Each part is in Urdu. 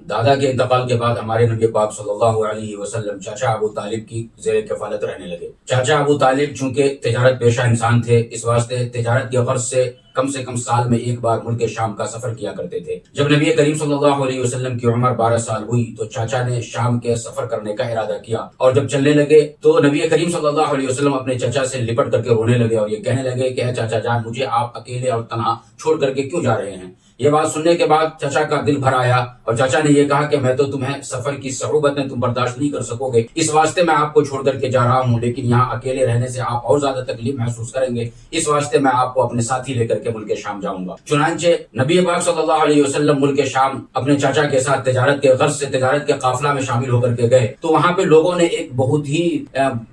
دادا کے انتقال کے بعد ہمارے نبی پاک صلی اللہ علیہ وسلم چاچا ابو طالب کی زیر کفالت رہنے لگے۔ چاچا ابو طالب چونکہ تجارت پیشہ انسان تھے، اس واسطے تجارت کی غرض سے کم سال میں ایک بار ملک شام کا سفر کیا کرتے تھے۔ جب نبی کریم صلی اللہ علیہ وسلم کی عمر 12 سال ہوئی تو چاچا نے شام کے سفر کرنے کا ارادہ کیا، اور جب چلنے لگے تو نبی کریم صلی اللہ علیہ وسلم اپنے چچا سے لپٹ کر کے رونے لگے اور یہ کہنے لگے کہ اے چاچا جان، مجھے آپ اکیلے اور تنہا چھوڑ کر کے کیوں جا رہے ہیں؟ یہ بات سننے کے بعد چچا کا دل بھر آیا اور چچا نے یہ کہا کہ میں تو تمہیں سفر کی صعوبتیں تم برداشت نہیں کر سکو گے، اس واسطے میں آپ کو چھوڑ کر کے جا رہا ہوں، لیکن یہاں اکیلے رہنے سے آپ اور زیادہ تکلیف محسوس کریں گے، اس واسطے میں آپ کو اپنے ساتھی لے کر کے ملک شام جاؤں گا۔ چنانچہ نبی پاک صلی اللہ علیہ وسلم ملک شام اپنے چاچا کے ساتھ تجارت کے غرض سے تجارت کے قافلہ میں شامل ہو کر کے گئے تو وہاں پہ لوگوں نے ایک بہت ہی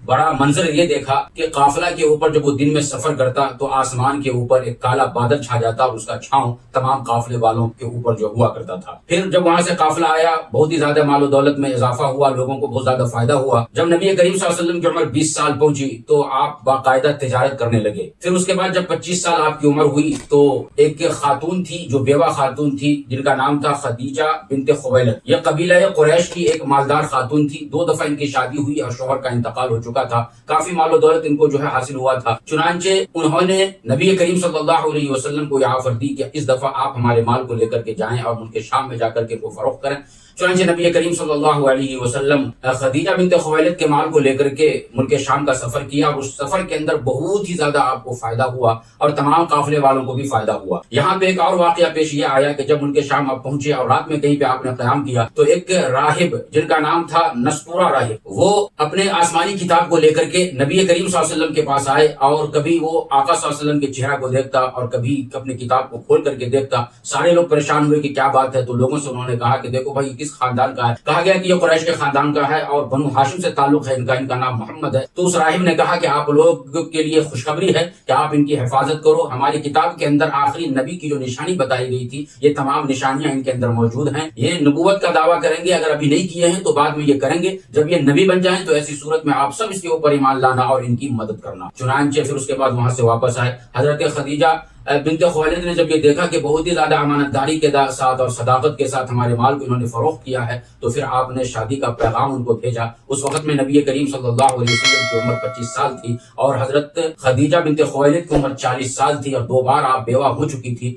بڑا منظر یہ دیکھا کہ قافلہ کے اوپر جب وہ دن میں سفر کرتا تو آسمان کے اوپر ایک کالا بادل چھا جاتا اور اس کا چھاؤں تمام قافلے والوں کے اوپر جو ہوا کرتا تھا۔ پھر جب وہاں سے قافلہ آیا، بہت ہی زیادہ مال و دولت میں اضافہ ہوا، لوگوں کو بہت زیادہ فائدہ ہوا۔ جب نبی کریم صلی اللہ علیہ وسلم کی عمر 20 سال پہنچی تو آپ باقاعدہ تجارت کرنے لگے۔ پھر اس کے بعد جب 25 سال آپ کی عمر ہوئی تو ایک خاتون تھی جو بیوہ خاتون تھی جن کا نام تھا خدیجہ بنت خویلد۔ یہ قبیلہ قریش کی ایک مالدار خاتون تھی، 2 دفعہ ان کی شادی ہوئی اور شوہر کا انتقال ہو چکا تھا، کافی مال و دولت ان کو جو ہے حاصل ہوا تھا۔ چنانچہ انہوں نے نبی کریم صلی اللہ علیہ وسلم کو یہ آفر دی کہ اس دفعہ آپ ہمارے مال کو لے کر کے جائیں اور ملک شام میں جا کر کے وہ فروخت کریں۔ چنانچہ نبی کریم صلی اللہ علیہ وسلم خدیجہ بنت خویلد کے مال کو لے کر کے ملک شام کا سفر کیا اور اس سفر کے اندر بہت ہی زیادہ آپ کو فائدہ ہوا اور تمام قافلے والوں کو بھی فائدہ ہوا۔ یہاں پہ ایک اور واقعہ پیش یہ آیا کہ جب ملک شام آپ پہنچے اور رات میں کہیں پہ آپ نے قیام کیا تو ایک راہب جن کا نام تھا نسپورہ راہب، وہ اپنے آسمانی کتاب کو لے کر کے نبی کریم صلی اللہ علیہ وسلم کے پاس آئے اور کبھی وہ آقا صلی اللہ علیہ وسلم کے چہرہ کو دیکھتا اور کبھی اپنی کتاب کو کھول کر کے دیکھتا۔ سارے لوگ پریشان ہوئے کہ کیا بات ہے، تو لوگوں سے انہوں نے کہا کہ دیکھو بھائی کس خاندان کا ہے؟ کہا گیا کہ یہ قریش کے خاندان کا ہے اور بنو ہاشم سے تعلق ہے، ان کا نام محمد ہے۔ تو اس راہب نے کہا کہ آپ لوگ کے لیے خوشخبری ہے کہ آپ ان کی حفاظت کرو، ہماری کتاب کے اندر آخری نبی کی جو نشانی بتائی گئی تھی یہ تمام نشانیاں ان کے اندر موجود ہیں، یہ نبوت کا دعویٰ کریں گے، اگر ابھی نہیں کیے ہیں تو بعد میں یہ کریں گے، جب یہ نبی بن جائیں تو ایسی صورت میں آپ سب اس کے اوپر ایمان لانا اور ان کی مدد کرنا۔ چنانچہ پھر اس کے بعد وہاں سے واپس آئے۔ حضرت خدیجہ بنت خویلد نے جب یہ دیکھا کہ بہت ہی زیادہ امانت داری کے ساتھ اور صداقت کے ساتھ ہمارے مال کو انہوں نے فروخت کیا ہے تو پھر آپ نے شادی کا پیغام ان کو بھیجا۔ اس وقت میں نبی کریم صلی اللہ علیہ وسلم کی عمر 25 سال تھی اور حضرت خدیجہ بنت خویلد کی عمر 40 سال تھی اور 2 بار آپ بیوہ ہو چکی تھی۔